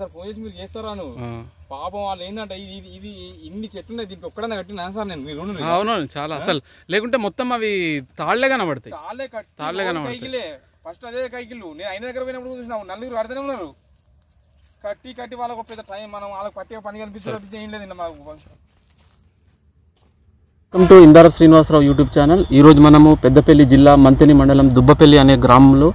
Sir phone చేసి మీరు చేస్తారా పాపం వాళ్ళు ఏంటంటే ఇది ఇన్ని చెట్లు ఉన్నాయి దీనికి ఒక్కడన్నా కట్టినా సార్ నేను మీరు అవును చాలా అసలు లేకుంటే మొత్తం అవి తాళ్లే కనబడతాయి తాళ్లే కైకిలే ఫస్ట్ అదే కైకిళ్ళు నేను ఆయన దగ్గర పోయినప్పుడు చూసినా నలుగురు కడుతూనే ఉన్నారు కట్టి వాళ్ళకి పెద్ద టైం మనం వాళ్ళకి పట్టే పని కనిపించే ఏం లేదు మాకు. Welcome to Indarapu Srinivasarao YouTube channel. ఈరోజు మనము పెద్దపల్లి జిల్లా మంతెని మండలం దుబ్బపల్లి అనే గ్రామంలో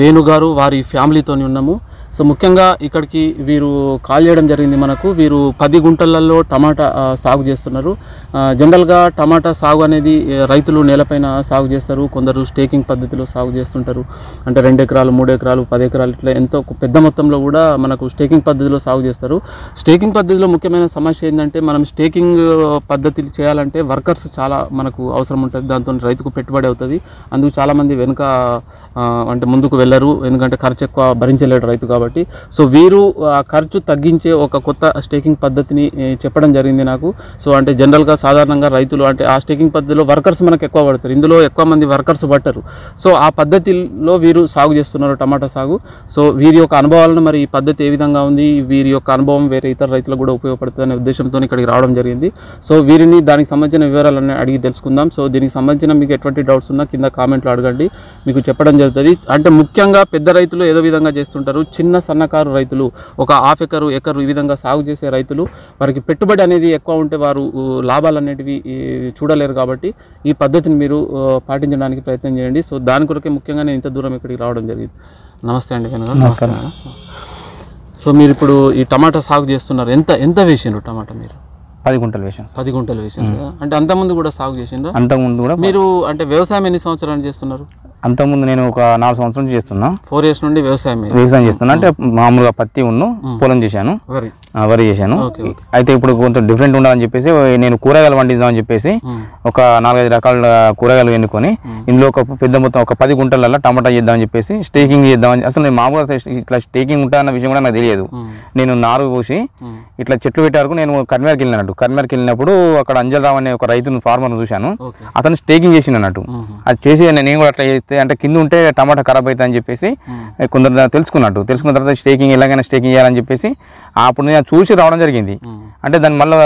వేణుగారు వారి ఫ్యామిలీతో ఉన్నాము. సో ముఖ్యంగా ఇక్కడికి వీరు కాల్ చేయడం జరిగింది. మనకు వీరు 10 గుంటలలో టమాటా సాగు చేస్తున్నారు. జనరల్గా టమాటా సాగు అనేది రైతులు నేలపైన సాగు చేస్తారు, కొందరు స్టేకింగ్ పద్ధతిలో సాగు చేస్తుంటారు. అంటే 2 ఎకరాలు 3 ఎకరాలు 10 ఎకరాలు ఇట్లా ఎంతో పెద్ద మొత్తంలో కూడా మనకు స్టేకింగ్ పద్ధతిలో సాగు చేస్తారు. స్టేకింగ్ పద్ధతిలో ముఖ్యమైన సమస్య ఏంటంటే మనం స్టేకింగ్ పద్ధతి చేయాలంటే వర్కర్స్ చాలా మనకు అవసరం ఉంటుంది, దాంతో రైతుకు పెట్టుబడి అవుతుంది. అందుకు చాలామంది వెనుక అంటే ముందుకు వెళ్ళరు, ఎందుకంటే ఖర్చు ఎక్కువ భరించలేడు రైతు కాబట్టి. సో వీరు ఆ ఖర్చు తగ్గించే ఒక కొత్త స్టేకింగ్ పద్ధతిని చెప్పడం జరిగింది నాకు. సో అంటే జనరల్గా సాధారణంగా రైతులు అంటే ఆ స్టేకింగ్ పద్ధతిలో వర్కర్స్ మనకు ఎక్కువ పడతారు, ఇందులో ఎక్కువ మంది వర్కర్స్ పట్టరు. సో ఆ పద్ధతిలో వీరు సాగు చేస్తున్నారు టమాటా సాగు. సో వీరి యొక్క అనుభవాలను మరి ఈ పద్ధతి ఏ విధంగా ఉంది, వీరి యొక్క అనుభవం వేరే ఇతర రైతులకు కూడా ఉపయోగపడుతుంది అనే ఉద్దేశంతో ఇక్కడికి రావడం జరిగింది. సో వీరిని దానికి సంబంధించిన వివరాలన్నీ అడిగి తెలుసుకుందాం. సో దీనికి సంబంధించిన మీకు ఎటువంటి డౌట్స్ ఉన్నా కింద కామెంట్లో అడగండి, మీకు చెప్పడం జరుగుతుంది. అంటే ముఖ్యంగా పెద్ద రైతులు ఏదో విధంగా చేస్తుంటారు, చిన్న సన్నకారు రైతులు ఒక హాఫ్ ఎకరు ఈ విధంగా సాగు చేసే రైతులు వారికి పెట్టుబడి అనేది ఎక్కువ ఉంటే వారు లాభాలు అనేటివి చూడలేరు. కాబట్టి ఈ పద్ధతిని మీరు పాటించడానికి ప్రయత్నం చేయండి. సో దాని కొరకే ముఖ్యంగా నేను ఇంత దూరం ఇక్కడికి రావడం జరిగింది. నమస్తే అండి వేణుగారు. నమస్కారం. సో మీరు ఇప్పుడు ఈ టమాటా సాగు చేస్తున్నారు, ఎంత వేసిండ్రు టమాటా? మీరు 10 గుంటలు వేసాను. 10 గుంటలు వేసిండ్రు కదా? అంటే అంతకుముందు కూడా సాగు చేసిండ్రా? అంతకుముందు కూడా. మీరు అంటే వ్యవసాయం ఎన్ని సంవత్సరాలు చేస్తున్నారు? అంతకుముందు నేను ఒక 4 సంవత్సరాల నుంచి చేస్తున్నా. 4 years నుండి వ్యవసాయం చేస్తున్నా. అంటే మామూలుగా పత్తి పొలం చేశాను, వరి చేశాను. అయితే ఇప్పుడు కొంచెం డిఫరెంట్ ఉండాలని చెప్పేసి నేను కూరగాయలు పండిద్దామని చెప్పేసి ఒక 4-5 రకాల కూరగాయలు ఎన్నుకొని ఇందులో ఒక పెద్ద మొత్తం ఒక 10 గుంటలలో టమాటా చేద్దామని చెప్పేసి స్టేకింగ్ చేద్దామని. అసలు నేను మామూలుగా ఇట్లా స్టేకింగ్ ఉంటా అన్న విషయం కూడా నాకు తెలియదు. నేను నారు పోసి ఇట్లా చెట్లు పెట్టారు. నేను కర్మేర్కి వెళ్ళినప్పుడు అక్కడ అంజలరావు అనే ఒక రైతును ఫార్మర్ చూశాను, అతను స్టేకింగ్ చేసింది అన్నట్టు. అది చేసి నేను కూడా అట్లా చేస్తే అంటే కింద ఉంటే టమాటా ఖరాబ్ అవుతుంది అని చెప్పేసి కొందరు తెలుసుకున్న తర్వాత స్టేకింగ్ ఎలాగైనా స్టేకింగ్ చేయాలని చెప్పేసి అప్పుడు నేను చూసి రావడం జరిగింది. అంటే దాని మళ్ళీ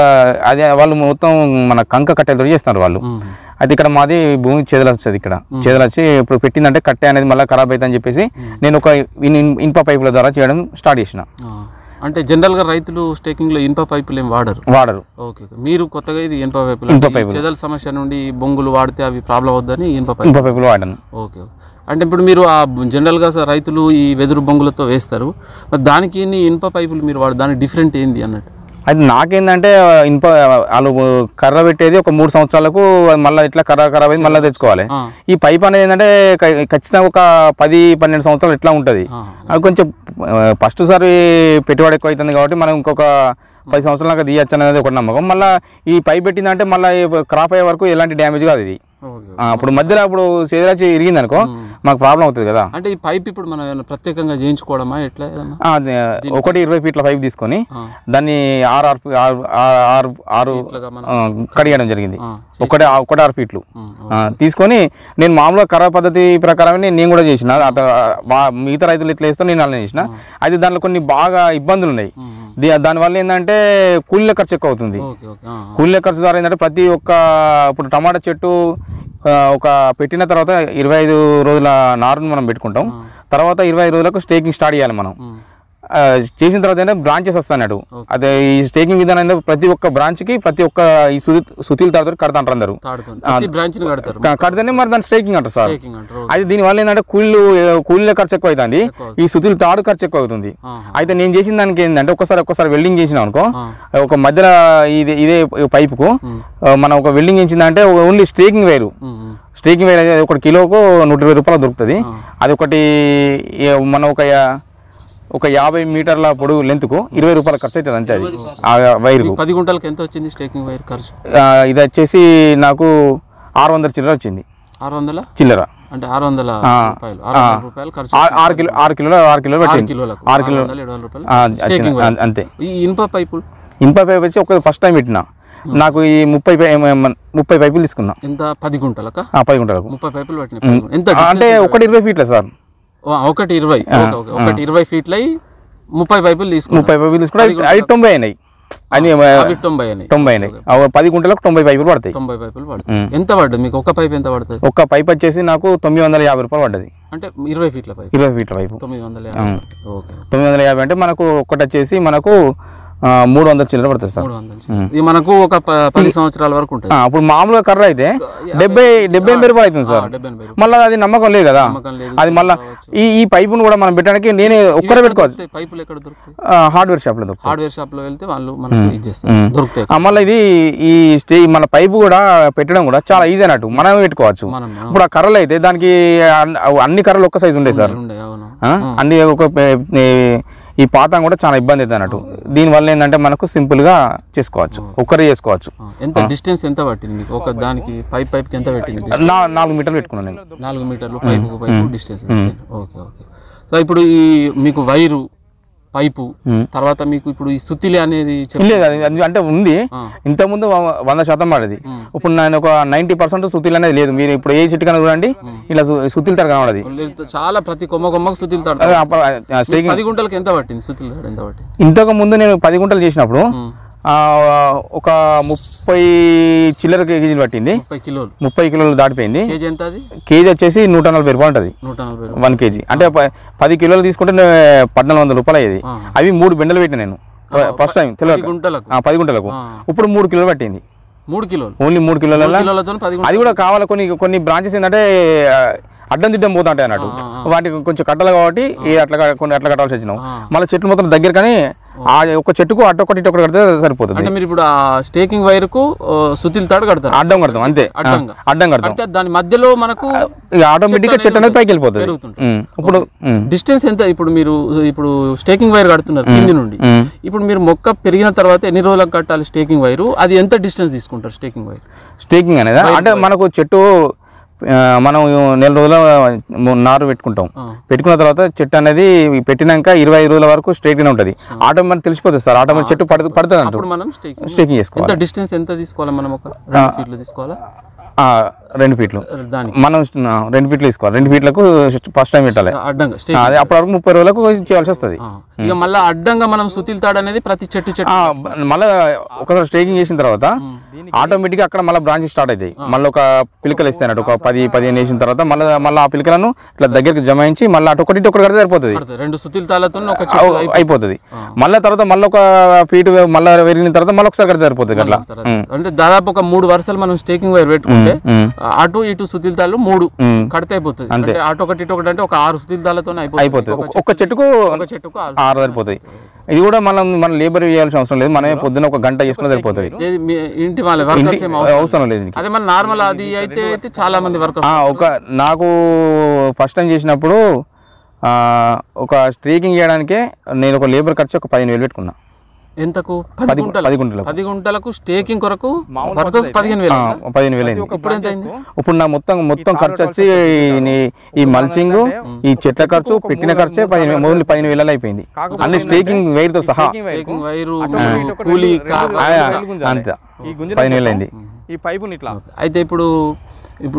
అదే వాళ్ళు మొత్తం మన కంక కట్టెలతో చేస్తున్నారు వాళ్ళు. అయితే ఇక్కడ మాది భూమి చేదలొస్తుంది, ఇక్కడ చేదలొచ్చి ఇప్పుడు పెట్టిందంటే కట్టె అనేది మళ్ళీ ఖరాబ్ అవుతుంది అని చెప్పేసి నేను ఒక ఇనుప పైపుల ద్వారా చేయడం స్టార్ట్ చేసిన. అంటే జనరల్ గా రైతులు స్టేకింగ్ లో ఇనుప పైపులు ఏం వాడరు. ఓకే, మీరు కొత్తగా ఇది ఇనుప పైపులు చెదల సమస్య నుండి బొంగులు వాడితే అవి ప్రాబ్లం అవుద్దని ఇనుప పైపులు వాడాను. ఓకే, అంటే ఇప్పుడు మీరు ఆ జనరల్ గా రైతులు ఈ వెదురు బొంగులతో వేస్తారు, దానికి ఇనుప పైపులు మీరు వాడు దానికి డిఫరెంట్ ఏంది అన్నట్టు? అయితే నాకేందంటే ఇనుప వాళ్ళు కర్ర పెట్టేది ఒక 3 సంవత్సరాలకు మళ్ళీ ఇట్లా ఖరాబ్ అయింది మళ్ళీ తెచ్చుకోవాలి. ఈ పైప్ అనేది ఏంటంటే ఖచ్చితంగా ఒక 10-12 సంవత్సరాలు ఇట్లా ఉంటుంది. అది కొంచెం ఫస్ట్ సారి పెట్టుబడి ఎక్కువ అవుతుంది కాబట్టి మనం ఇంకొక 10 సంవత్సరాలకు తీయచ్చు అనేది ఒక నమ్మకం. మళ్ళీ ఈ పైప్ పెట్టిందంటే మళ్ళీ క్రాప్ అయ్యే వరకు ఎలాంటి డ్యామేజ్ కాదు ఇది. అప్పుడు మధ్యలో అప్పుడు సేదరాచి ఇరిగింది అనుకో మాకు ప్రాబ్లం అవుతుంది కదా. అంటే ఈ పైప్ ఇప్పుడు మనం ప్రత్యేకంగా చేయించుకోవడమా ఎట్లా? ఒకటి 20 ఫీట్ల పైప్ తీసుకొని దాన్ని 6 కడిగడం జరిగింది. ఒకటి 6 ఫీట్లు తీసుకొని నేను మామూలుగా కర్ర పద్ధతి ప్రకారమే నేను కూడా చేసిన. మిగతా రైతులు ఇట్లా వేస్తే నేను అలా చేసిన. అయితే దాంట్లో కొన్ని బాగా ఇబ్బందులు ఉన్నాయి. దానివల్ల ఏంటంటే కూలీల ఖర్చు ఎక్కువ అవుతుంది. కూలీల ఖర్చు ద్వారా ఏంటంటే ప్రతి ఒక్క ఇప్పుడు టమాటా చెట్టు ఒక పెట్టిన తర్వాత 25 రోజుల నారును మనం పెట్టుకుంటాం. తర్వాత 25 రోజులకు స్టేకింగ్ స్టార్ట్ చేయాలి మనం. చేసిన తర్వాత ఏంటంటే బ్రాంచెస్ వస్తాడు. అదే ఈ స్టేకింగ్ విధానం ప్రతి ఒక్క బ్రాంచ్ కి ప్రతి ఒక్క ఈ సుతీల తాడుతో కడతాంటారు అందరూ. కడితేనే మరి దాన్ని స్టేకింగ్ అంటారు సార్. అయితే దీనివల్ల ఏంటంటే కూలీల ఖర్చు ఎక్కువ అవుతుంది, ఈ సుతీల తాడు ఖర్చు ఎక్కువ అవుతుంది. అయితే నేను చేసిన దానికి ఏంటంటే ఒక్కసారి వెల్డింగ్ చేసినాం అనుకో, ఒక మధ్యలో ఇదే పైపుకు మనం ఒక వెల్డింగ్ చేసిందంటే ఓన్లీ స్టేకింగ్ వేరు అనేది 1 కిలోకు 120 రూపాయలు దొరుకుతుంది. అది ఒకటి మనం ఒక 50 మీటర్ల పొడుగు లెంత్కు 20 రూపాయల ఖర్చు అవుతుంది అంతే. అది వైర్ 10 గుంటలకు ఎంత వచ్చింది స్టేకింగ్ వైర్ ఖర్చు? ఇది వచ్చేసి నాకు 600 చిల్లర వచ్చింది. 600 చిల్లర అంటే 600 రూపాయలు ఖర్చు. 6 కిలోలు పెట్టింది. 6 కిలోలు అంతే. ఈ ఇనుప పైపు వచ్చి ఒక ఫస్ట్ టైం పెట్టిన నాకు ఈ 30 పైపులు తీసుకున్నా. ఎంత? 10 గుంటలకు 30 పైపులు పెట్టిన. ఎంత అంటే ఒకటి 20 ఫీట్ల సార్. ఒకటి 20 ఫీట్ల 30 పైపులు తీసుకున్నారు. 30 పైపులు తీసుకుంటే అవి 90 అయినాయి. అని 90 అయినాయి. 10 గుంటలకు 90 పైపులు పడతాయి. 90 పైపులు పడతాయి. ఎంత పడ్డది మీకు? ఒక పైప్ ఎంత పడుతుంది? ఒక పైప్ వచ్చేసి నాకు 950 రూపాయలు పడ్డది. అంటే 20 ఫీట్ల పైప్. 20 ఫీట్ల పైపు 950. ఓకే. 950 అంటే మనకు ఒకటి వచ్చేసి మనకు 300 చిల్లర పడుతుంది సార్. 300. ఇది మనకు ఒక 10 సంవత్సరాల వరకు ఉంటుంది. అప్పుడు మామూలుగా కర్ర అయితే 70-80 రూపాయలు అవుతుంది సార్. మళ్ళీ అది నమ్మకం లేదు కదా. అది మళ్ళీ ఈ పైపును కూడా మనం పెట్టడానికి నేనే ఒక్కరే పెట్టుకోవచ్చు. పైపులు ఎక్కడ దొరుకుతాయి? హార్డ్వేర్ షాప్ లో దొరుకుతాయి. హార్డ్వేర్ షాప్ లో వెళ్తే వాళ్ళు మనకు ఇచ్చేస్తారు, దొరుకుతాయి. మళ్ళీ ఇది ఈ మన పైపు కూడా పెట్టడం కూడా చాలా ఈజీ అన్నట్టు, మనమే పెట్టుకోవచ్చు. ఇప్పుడు ఆ కర్రలు అయితే దానికి అన్ని కర్రలు ఒక్క సైజు ఉండే సార్. అన్ని ఒక ఈ పాతం కూడా చాలా ఇబ్బంది అవుతుంది అన్నట్టు. దీనివల్ల ఏంటంటే మనకు సింపుల్ గా చేసుకోవచ్చు, ఒక్కరే చేసుకోవచ్చు. ఎంత డిస్టెన్స్ ఎంత పట్టింది మీకు? ఒక దానికి పైప్ కి ఎంత పెట్టింది? 4 మీటర్లు పెట్టుకున్నాను నేను. 4 మీటర్లు pipe distance. Okay okay. So ఇప్పుడు ఈ మీకు వైరు పైపు తర్వాత మీకు ఇప్పుడు ఈ సుత్తిలి అనేది లేదు, అంటే ఉంది. ఇంతకుముందు 100% పడేది. ఇప్పుడు నేను ఒక 90% సుత్తిలి అనేది లేదు. మీరు ఇప్పుడు ఏ చెట్టు కన్నా చూడండి ఇలా సుత్తిలి తర కనబడది. చాలా ప్రతి కొమ్మకు సుత్తిలి తడ. 10 గుంటలకు ఎంత పట్టింది సుత్తిలి తడ? ఎంత పట్టింది? ఇంతకు ముందు నేను 10 గుంటలు చేసినప్పుడు ఒక 30 చిల్లర కేజీలు పట్టింది. 30 కిలోలు దాటిపోయింది. కేజీ వచ్చేసి 140 రూపాయలు ఉంటుంది 1 కేజీ. అంటే 10 కిలోలు తీసుకుంటే 1400 రూపాయలు అయ్యేది. అవి 3 బెండలు పెట్టిన నేను ఫస్ట్ టైం తెలియదు. 10 గుంటలకు ఇప్పుడు 3 కిలోలు పట్టింది. 3 కిలోలు ఓన్లీ 3 కిలోల. అది కూడా కావాలి. కొన్ని బ్రాంచెస్ ఏంటంటే అడ్డం దిడ్డం పోతా ఉంటాయి అన్నట్టు. వాటికి కొంచెం కట్టాలి కాబట్టి అట్లా కట్టాల్సి వచ్చినాం. మళ్ళీ చెట్లు మొత్తం దగ్గర కానీ ఒక చెట్టుకు అటొకటి ఇటొకటి కడితే సరిపోతుంది. అంటే మీరు ఇప్పుడు ఆ స్టేకింగ్ వైర్ కు సుత్తిలి తాడు కడతారు? అడ్డం కడతాం అంతే. అడ్డం కడతాం. దాని మధ్యలో మనకు ఆటోమేటిక్ గా చెట్టు అనేది పైకి వెళ్ళిపోతుంది. ఇప్పుడు డిస్టెన్స్ ఎంత? ఇప్పుడు స్టేకింగ్ వైర్ కడుతున్నారు కింది నుండి. ఇప్పుడు మీరు మొక్క పెరిగిన తర్వాత ఎన్ని రోజులకు కట్టాలి స్టేకింగ్ వైర్? అది ఎంత డిస్టెన్స్ తీసుకుంటారు స్టేకింగ్ వైర్? స్టేకింగ్ అనేది అంటే మనకు చెట్టు మనం నెల రోజుల నారు పెట్టుకున్న తర్వాత చెట్టు అనేది పెట్టినాక 25 రోజుల వరకు స్ట్రైట్ గా ఉంటుంది. ఆటోమేటిక్ తెలిసిపోతుంది సార్. ఆటోమేటిక్ చెట్టు పడుతుంది అంటారు. స్టేకింగ్ చేసుకోవాలి. డిస్టెన్స్ ఎంత తీసుకోవాలి మనం? ఒక 2 ఫీట్లు తీసుకోవాలా? 2 ఫీట్లు మనం 2 ఫీట్లు తీసుకోవాలి. 2 ఫీట్లకు ఫస్ట్ టైం పెట్టాలి అడ్డంగా. అదే అప్పటి వరకు 30 రోజులకు చేయాల్సి వస్తుంది. ఇక మళ్ళీ అడ్డంగా మనం సుత్తిలి తాడు అనేది ప్రతి చెట్టు మళ్ళీ ఒకసారి స్టేకింగ్ చేసిన తర్వాత ఆటోమేటిక్ గా అక్కడ మళ్ళీ బ్రాంచెస్ స్టార్ట్ అవుతాయి. మళ్ళీ ఒక పిలకలు ఇస్తాయి అన్నట్టు. ఒక 10-15 వేసిన తర్వాత మళ్ళీ ఆ పిలకలను ఇట్లా దగ్గరికి జమాయించి మళ్ళీ ఒకటి కడితే సరిపోతుంది. 2 సుత్తిలి తాళ్ళతో అయిపోతుంది. మళ్ళీ తర్వాత మళ్ళీ ఒక ఫీట్ మళ్ళీ పెరిగిన తర్వాత మళ్ళీ ఒకసారి కడితే సరిపోతుంది. అట్లా అంటే దాదాపు ఒక 3 వరుసలు మనం స్టేకింగ్ వైర్ పెట్టుకుంటే అటు ఇటు సుత్తిలి తాళ్ళు 3 కడితే అయిపోతుంది. అంటే అటొకటి ఇటొకటి అంటే ఒక 6 సుత్తిలి తాళ్ళతో అయిపోతుంది. ఒక చెట్టుకు 6 సరిపోతాయి. ఇది కూడా మన లేబర్ చేయాల్సిన అవసరం లేదు. మనమే పొద్దున ఒక గంట చేసుకుని సరిపోతుంది. ఇంటి అవసరం లేదు. అదే మన నార్మల్ అది అయితే చాలా మంది వర్కర్స్. నాకు ఫస్ట్ టైం చేసినప్పుడు ఒక స్ట్రీకింగ్ చేయడానికే నేను ఒక లేబర్ ఖర్చు ఒక 15,000 పెట్టుకున్నా. ఎంతకు? 10 గుంటలకు స్టేకింగ్ కొరకు 15,000 అయింది. ఇప్పుడు నా మొత్తం ఖర్చు వచ్చి ఈ మల్చింగ్, ఈ చెట్ల ఖర్చు, పెట్టిన ఖర్చే 15,000 అయిపోయింది. అన్ని స్టేకింగ్ వైర్ తో సహా అంతే 15,000 అయింది. ఈ పైపు అయితే ఇప్పుడు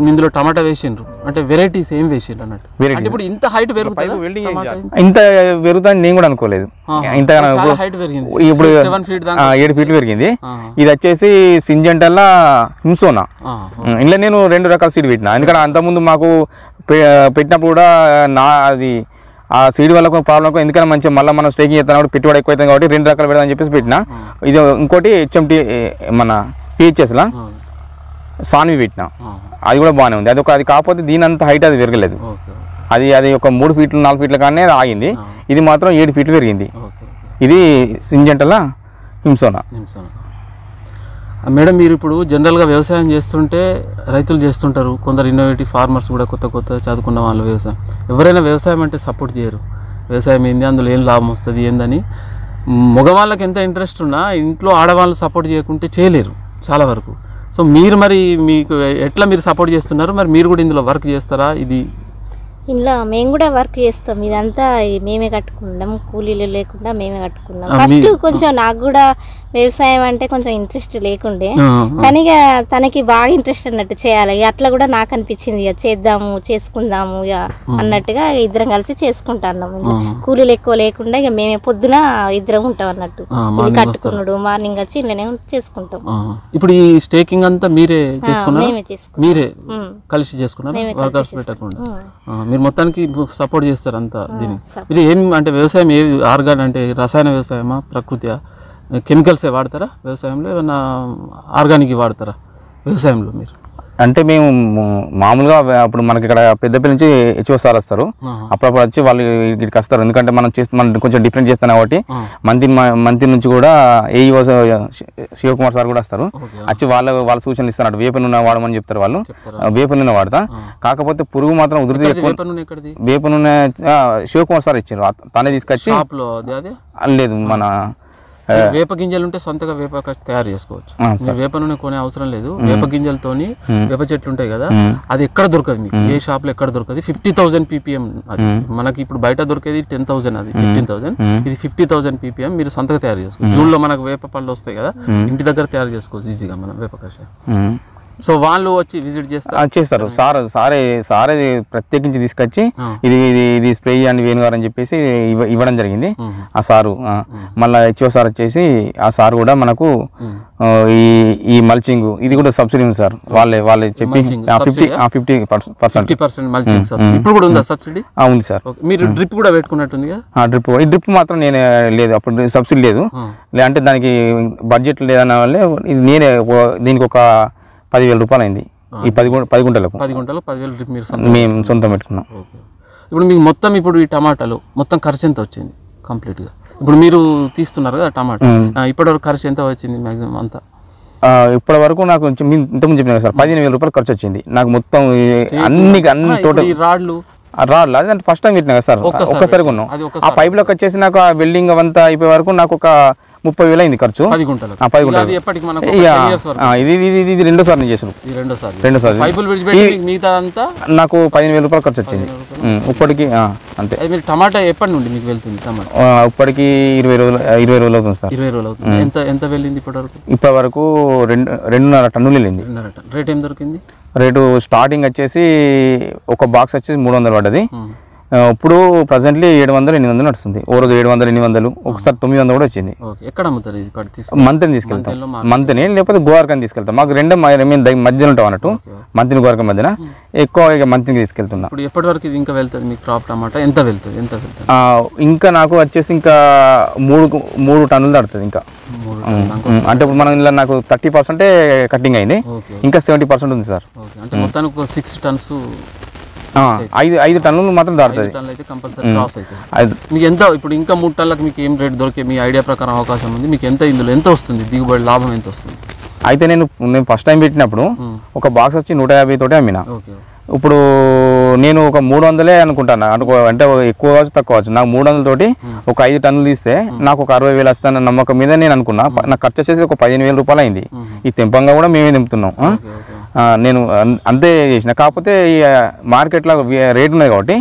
ఇందులో టమాటా వేసిండ్రు అంటే వెరైటీస్ ఏం వేసిండ్రు అన్నట్టు. ఇప్పుడు ఇంత హైట్ ఇంత పెరుగుతుంది నేను కూడా అనుకోలేదు. ఇంతగా ఇప్పుడు 7 ఫీట్లు పెరిగింది. ఇది వచ్చేసి సింజెంటల్లా హింసోనా. ఇంట్లో నేను 2 రకాల సీడ్ పెట్టినా. ఎందుకంటే అంతకుముందు మాకు పెట్టినప్పుడు కూడా అది ఆ సీడ్ వల్ల ప్రాబ్లం. ఎందుకంటే మంచిగా మళ్ళీ మనం స్టేకింగ్ చేస్తాం పెట్టుబడి ఎక్కువ అవుతుంది కాబట్టి 2 రకాలు పెడదామని చెప్పేసి పెట్టినా. ఇది ఇంకోటి HMT మన PHSలా సాన్వి పెట్టినా. అది కూడా బాగానే ఉంది. అది కాకపోతే దీని అంత హైట్ అది పెరగలేదు. అది ఒక 3 ఫీట్లు 4 ఫీట్ల కానీ ఆగింది. ఇది మాత్రం 7 ఫీట్లు పెరిగింది. ఇది సింజెంటలా హింసోనా. మేడం మీరు ఇప్పుడు జనరల్గా వ్యవసాయం చేస్తుంటే రైతులు చేస్తుంటారు, కొందరు ఇన్నోవేటివ్ ఫార్మర్స్ కూడా కొత్త చదువుకున్న వాళ్ళు వ్యవసాయం. ఎవరైనా వ్యవసాయం అంటే సపోర్ట్ చేయరు. వ్యవసాయం ఏంది, అందులో ఏం లాభం వస్తుంది ఏందని. మగవాళ్ళకి ఎంత ఇంట్రెస్ట్ ఉన్నా ఇంట్లో ఆడవాళ్ళు సపోర్ట్ చేయకుంటే చేయలేరు చాలా వరకు. సో మీరు మరి మీకు ఎట్లా మీరు సపోర్ట్ చేస్తున్నారు? మరి మీరు కూడా ఇందులో వర్క్ చేస్తారా? ఇంట్లో మేము కూడా వర్క్ చేస్తాం. ఇదంతా మేమే కట్టుకున్నాం, కూలీలు లేకుండా మేమే కట్టుకున్నాం. ఫస్ట్ కొంచెం నాకు కూడా వ్యవసాయం అంటే కొంచెం ఇంట్రెస్ట్ లేకుండే, కానీ ఇక తనకి బాగా ఇంట్రెస్ట్ అన్నట్టు చేయాలి. ఇక అట్లా కూడా నాకు అనిపించింది, ఇక చేద్దాము చేసుకుందాము ఇక అన్నట్టుగా ఇద్దరం కలిసి చేసుకుంటాన్నాము. కూలీలు ఎక్కువ లేకుండా ఇక మేమే పొద్దున ఇద్దరం ఉంటాం అన్నట్టు. ఇది కట్టుకున్నాడు మార్నింగ్ వచ్చి ఇళ్ళనే చేసుకుంటాం. ఇప్పుడు ఈ స్టేకింగ్ అంతా మీరే చేసుకున్నారు? మేమే చేసుకుంటాం. మీరే కలిసి చేసుకున్నారు, వర్కర్స్ పెట్టకుండా? మీరు మొత్తానికి సపోర్ట్ చేస్తారు అంతా దీనికి. మీరు ఏం అంటే వ్యవసాయం ఏ ఆర్గానిక్ అంటే రసాయన వ్యవసాయమా, ప్రకృతియా, కెమికల్సే వాడతారా వ్యవసాయంలో, ఏమన్నా ఆర్గానిక్ వాడతారా వ్యవసాయంలో మీరు? అంటే మేము మామూలుగా అప్పుడు మనకి ఇక్కడ పెద్దపల్లి నుంచి హెచ్ఓ సార్ వస్తారు, అప్పుడప్పుడు వచ్చి వాళ్ళు ఇక్కడికి వస్తారు. ఎందుకంటే మనం కొంచెం డిఫరెంట్ చేస్తాం కాబట్టి మంత్రి నుంచి కూడా ఏఈఓ శివకుమార్ సార్ కూడా వస్తారు, వచ్చి వాళ్ళ సూచనలు ఇస్తారు. వేప నూనె వాడమని చెప్తారు వాళ్ళు, వేప నూనె వాడతా. కాకపోతే పురుగు మాత్రం ఉధృతి ఎక్కువ. వేప నూనె శివకుమార్ సార్ ఇచ్చారు, తనే తీసుకొచ్చి. లేదు, మన వేప గింజలు ఉంటే సొంతగా వేప తయారు చేసుకోవచ్చు. వేప నూనె కొనే అవసరం లేదు. వేప గింజలతోని వేప చెట్లు ఉంటాయి కదా, అది ఎక్కడ దొరకదు మీకు, ఏ షాప్ లో ఎక్కడ దొరకదు. 50,000 ppm అది మనకి ఇప్పుడు బయట దొరికేది 10,000, అది 15,000, ఇది 50,000 ppm. మీరు సొంతగా తయారు చేసుకోవచ్చు. జూన్ లో మనకు వేప పళ్ళు వస్తాయి కదా, ఇంటి దగ్గర తయారు చేసుకోవచ్చు ఈజీగా మనం వేప కషాయం. సో వాళ్ళు వచ్చి విజిట్ చేస్తారు. సారే ప్రత్యేకించి తీసుకొచ్చి ఇది స్ప్రే చేయండి వేణుగారు అని చెప్పేసి ఇవ్వడం జరిగింది ఆ సారు. మళ్ళీ హెచ్ఓ సార్ వచ్చేసి ఆ సార్ కూడా మనకు ఈ మల్చింగ్ ఇది కూడా సబ్సిడీ ఉంది సార్, వాళ్ళే చెప్పి 50% మల్చింగ్ ఇప్పుడు కూడా ఉందా సబ్సిడీ? ఉంది సార్. మీరు డ్రిప్ కూడా పెట్టుకున్నట్టుంది కదా? ఈ డ్రిప్ మాత్రం నేనే లేదు, అప్పుడు సబ్సిడీ లేదు. అంటే దానికి బడ్జెట్ లేదన్న వల్లే ఇది నేనే దీనికి ఒక 10,000 రూపాయలు అయింది. ఈ 10 గుంటలకు 10,000 డ్రిప్ మేము సొంతం పెట్టుకున్నాం. ఇప్పుడు మీకు మొత్తం ఇప్పుడు ఈ టమాటాలు మొత్తం ఖర్చు ఎంత వచ్చింది కంప్లీట్గా? ఇప్పుడు మీరు తీస్తున్నారు కదా టమాటా, ఇప్పటివరకు ఖర్చు ఎంత వచ్చింది మ్యాక్సిమం అంతా? ఇప్పటి వరకు నాకు ఇంతకుముందు చెప్పిన సార్ 15,000 రూపాయలు ఖర్చు వచ్చింది నాకు మొత్తం అన్ని టోటల్. రాడ్లు అదే ఫస్ట్ టైం పెట్టినా కదా సార్, ఒక్కసారి కొన్నాం. ఆ పైప్లోకి వచ్చేసి నాకు ఆ వెల్డింగ్ అవంతా అయిపోయే వరకు నాకు ఒక 30,000 అయింది ఖర్చు. 10 గుంటలు. ఇది రెండోసారి నేను చేసాను. నాకు 15,000 రూపాయలు ఖర్చు వచ్చింది ఇప్పటికి. అంతే. టమాటా ఎప్పటి నుండి మీకు వెళ్తుంది? ఇప్పటికి 20 రోజులు అవుతుంది సార్. 20 రోజులు అవుతుంది. ఎంత వెళ్ళింది ఇప్పటి వరకు 2.5 టన్నులు వెళ్ళింది. రేట్ ఏం దొరికింది? రేటు స్టార్టింగ్ వచ్చేసి ఒక బాక్స్ వచ్చేసి 300 పడ్డది. ఇప్పుడు ప్రజెంట్లీ 700-800 నడుస్తుంది. ఓ రోజు 700-800, ఒకసారి 900 కూడా వచ్చింది. ఎక్కడ అమ్ముతారు? మంత్ని తీసుకెళ్తాం, మంత్ని లేకపోతే గోవార్కని తీసుకెళ్తాం. మాకు రెండు మధ్యలో ఉంటాం అన్నట్టు, మంత్ని గోవార్క మధ్యన ఎక్కువ ఇక మంత్ని తీసుకెళ్తున్నా. ఇప్పుడు ఎప్పటి వరకు ఇది ఇంకా వెళ్తుంది మీ క్రాప్ టమాటా? ఎంత వెళ్తుంది? ఇంకా నాకు వచ్చేసి ఇంకా 3 టన్నులు దాడుతుంది ఇంకా. అంటే ఇప్పుడు మనం ఇలా నాకు 30% కటింగ్ అయింది, ఇంకా 70% ఉంది సార్. అంటే మొత్తానికి 6 టన్స్ 5 టన్నులు మాత్రం దాడుతుంది. మీకు ఎంత ఇప్పుడు ఇంకా 3 టన్నులకు మీకు ఏం రేట్ దొరికే మీ ఐడియా ప్రకారం అవకాశం ఉంది? మీకు ఎంత ఇందులో ఎంత వస్తుంది దిగుబడి, లాభం ఎంత వస్తుంది? అయితే నేను ఫస్ట్ టైం పెట్టినప్పుడు ఒక బాక్స్ వచ్చి 150 తోటి అమ్మినా. ఇప్పుడు నేను ఒక 300 అనుకుంటాను, అంటే ఎక్కువ కావచ్చు తక్కువ కావచ్చు. నాకు 300 తోటి ఒక 5 టన్నులు తీస్తే నాకు ఒక 60,000 వస్తాయన్న నమ్మకం మీద నేను అనుకున్నా. నాకు ఖర్చు వచ్చేసి ఒక 15,000 రూపాయలు అయింది. ఈ తెంపంగా కూడా మేమే తెంపుతున్నాం. నేను అంతే చేసిన. కాకపోతే ఈ మార్కెట్లో రేట్ ఉన్నాయి కాబట్టి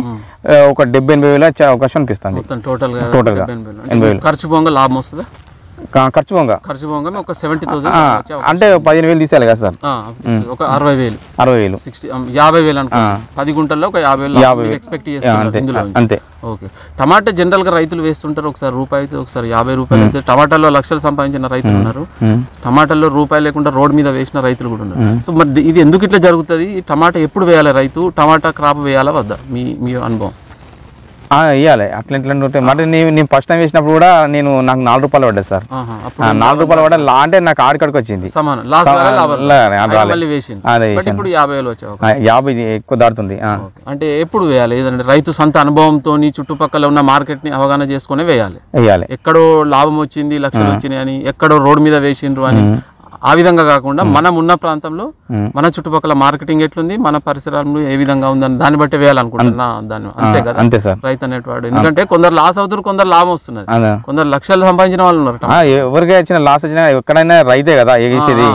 ఒక 70,000-80,000 అవకాశం అనిపిస్తుంది టోటల్గా. 80,000 ఖర్చు పోగా లాభం వస్తుందా? ఖర్చు పోగా ఒక 70,000 అంటే 15,000 తీసేయాలి కదా సార్. ఒక 60,000 50,000 అనుకో. 10 గుంటల్లో ఒక 50,000 ఎక్స్పెక్ట్ చేస్తారు అంతే. ఓకే. టమాటా జనరల్ గా రైతులు వేస్తుంటారు, ఒకసారి రూపాయి అయితే ఒకసారి 50 రూపాయలు అయితే. టమాటాలో లక్షలు సంపాదించిన రైతులు ఉన్నారు, టమాటాలో రూపాయలు లేకుండా రోడ్ మీద వేసిన రైతులు కూడా ఉన్నారు. సో మరి ఇది ఎందుకు ఇట్లా జరుగుతుంది? టమాటా ఎప్పుడు వేయాలి రైతు? టమాటా క్రాప్ వేయాలా వద్దా మీ అనుభవం? వేయాలి. అట్లా ఉంటే మరి నేను ఫస్ట్ టైం వేసినప్పుడు కూడా నాకు 4 రూపాయలు పడ్డది సార్. 4 రూపాయలు పడ్డా అంటే నాకు ఆడికాడికి వచ్చింది. 50 ఎక్కువ దాడుతుంది. అంటే ఎప్పుడు వేయాలి? ఏదంటే రైతు సొంత అనుభవంతో చుట్టుపక్కల ఉన్న మార్కెట్ ని అవగాహన చేసుకుని వేయాలి. ఎక్కడో లాభం వచ్చింది, లక్షలు వచ్చినాయి అని, ఎక్కడో రోడ్ మీద వేసిండ్రు అని ఆ విధంగా కాకుండా మనం ఉన్న ప్రాంతంలో మన చుట్టుపక్కల మార్కెటింగ్ ఎట్లుంది, మన పరిసరాలు ఏ విధంగా ఉందని దాన్ని బట్టి వేయాలనుకుంటున్నా. దాన్ని అంతే కదా రైతు అనేవాడు. ఎందుకంటే కొందరు లాస్ అవుతారు, కొందరు లాభం వస్తున్నది, కొందరు లక్షలు సంపాదించిన వాళ్ళు ఉన్నారు. ఎవరికి వచ్చిన లాస్ వచ్చినా ఎక్కడైనా రైతే కదా ఎగేసేది.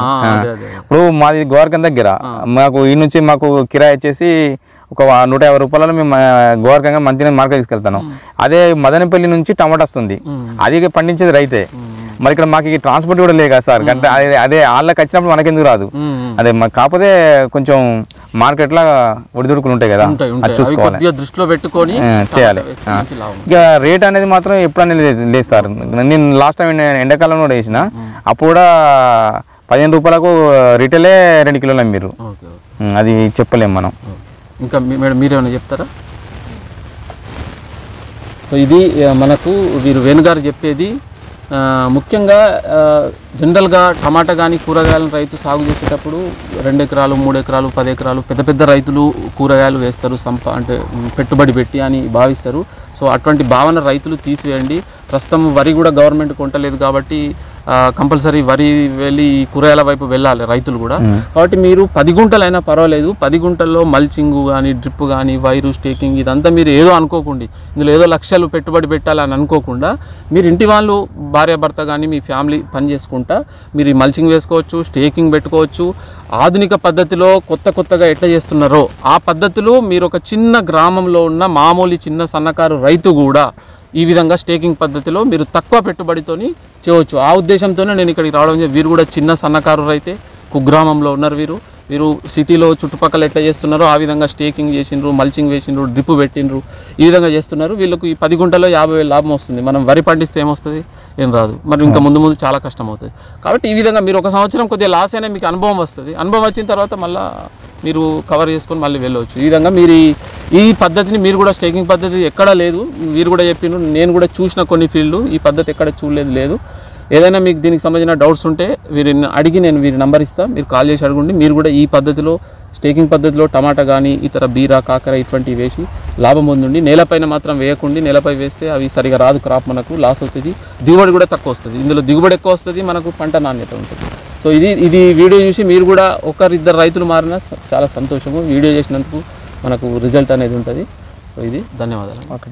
ఇప్పుడు మాది గోవర్కన్ దగ్గర మాకు ఈ నుంచి మాకు కిరాయి వచ్చేసి ఒక 150 రూపాయలలో మేము గోవర్కంగా మంత్రి మార్కెట్ తీసుకెళ్తాను. అదే మదనపల్లి నుంచి టమాటా వస్తుంది, అది పండించేది రైతే. మరి ఇక్కడ మాకు ట్రాన్స్పోర్ట్ కూడా లేదు కదా సార్, అంటే అదే వాళ్ళకి వచ్చినప్పుడు మనకెందుకు రాదు, అదే కాకపోతే కొంచెం మార్కెట్లో ఒడిదుడుకులు ఉంటాయి కదా, అది చూసుకోవాలి, దృష్టిలో పెట్టుకొని చేయాలి. ఇక రేట్ అనేది మాత్రం ఎప్పుడనేది లేదు సార్. నేను లాస్ట్ టైం ఎండాకాలంలో కూడా వేసిన, అప్పుడు కూడా 15 రూపాయలకు రిటైలే 2 కిలోలు అమ్మిర్రు, అది చెప్పలేము మనం. ఇంకా మేడం మీరేమైనా చెప్తారా? సో ఇది మనకు వీరు వేణుగారు చెప్పేది. ముఖ్యంగా జనరల్గా టమాటా కానీ కూరగాయలను రైతు సాగు చేసేటప్పుడు 2 ఎకరాలు 3 ఎకరాలు 10 ఎకరాలు పెద్ద పెద్ద రైతులు కూరగాయలు వేస్తారు, అంటే పెట్టుబడి పెట్టి అని భావిస్తారు. సో అటువంటి భావన రైతులు తీసివేయండి. ప్రస్తుతం వరి కూడా గవర్నమెంట్ కొంటలేదు కాబట్టి కంపల్సరీ వరి వెళ్ళి కూరగాయల వైపు వెళ్ళాలి రైతులు కూడా. కాబట్టి మీరు 10 గుంటలైనా పర్వాలేదు, 10 గుంటల్లో మల్చింగ్ కానీ డ్రిప్ కానీ వైరు స్టేకింగ్ ఇదంతా మీరు ఏదో అనుకోకండి, ఇందులో ఏదో లక్షలు పెట్టుబడి పెట్టాలని అనుకోకుండా మీరు ఇంటి వాళ్ళు భార్యాభర్త కానీ మీ ఫ్యామిలీ పని చేసుకుంటా మీరు ఈ మల్చింగ్ వేసుకోవచ్చు, స్టేకింగ్ పెట్టుకోవచ్చు. ఆధునిక పద్ధతిలో కొత్తగా ఎట్లా చేస్తున్నారో ఆ పద్ధతులు మీరు ఒక చిన్న గ్రామంలో ఉన్న మామూలు చిన్న సన్నకారు రైతు కూడా ఈ విధంగా స్టేకింగ్ పద్ధతిలో మీరు తక్కువ పెట్టుబడితోని చేయవచ్చు. ఆ ఉద్దేశంతోనే నేను ఇక్కడికి రావడం. వీరు కూడా చిన్న సన్నకారు రైతే, కుగ్రామంలో ఉన్నారు. వీరు సిటీలో చుట్టుపక్కల ఎట్లా చేస్తున్నారో ఆ విధంగా స్టేకింగ్ చేసిండ్రు, మల్చింగ్ వేసిండ్రు, డ్రిప్ పెట్టిండ్రు, ఈ విధంగా చేస్తున్నారు. వీళ్ళకు ఈ 10 గుంటల్లో 50,000 లాభం వస్తుంది. మనం వరి పండిస్తే ఏమొస్తుంది, ఏం రాదు. మరి ఇంకా ముందు చాలా కష్టం అవుతుంది. కాబట్టి ఈ విధంగా మీరు 1 సంవత్సరం కొద్దిగా లాస్ అయినా మీకు అనుభవం వస్తుంది. అనుభవం వచ్చిన తర్వాత మళ్ళీ మీరు కవర్ చేసుకొని మళ్ళీ వెళ్ళవచ్చు. ఈ విధంగా మీరు ఈ పద్ధతిని మీరు కూడా స్టేకింగ్ పద్ధతి ఎక్కడా లేదు, వీరు కూడా చెప్పిండ్రు. నేను కూడా చూసిన కొన్ని ఫీల్డ్ ఈ పద్ధతి ఎక్కడ చూడలేదు. ఏదైనా మీకు దీనికి సంబంధించిన డౌట్స్ ఉంటే వీరిని అడిగి నేను వీరి నెంబర్ ఇస్తాను, మీరు కాల్ చేసి అడగండి. మీరు కూడా ఈ పద్ధతిలో స్టేకింగ్ పద్ధతిలో టమాటా కానీ ఇతర బీర కాకర ఇటువంటివి వేసి లాభం పొందండి. నేలపైన మాత్రం వేయకండి, నేలపై వేస్తే అవి సరిగా రాదు, క్రాప్ మనకు లాస్ అవుతుంది, దిగుబడి కూడా తక్కువ వస్తుంది. ఇందులో దిగుబడి ఎక్కువ వస్తుంది, మనకు పంట నాణ్యత ఉంటుంది. సో ఇది వీడియో చూసి మీరు కూడా 1-2 రైతులు మారినా చాలా సంతోషము. వీడియో చేసినందుకు మనకు రిజల్ట్ అనేది ఉంటుంది. సో ఇది ధన్యవాదాలు. ఓకే.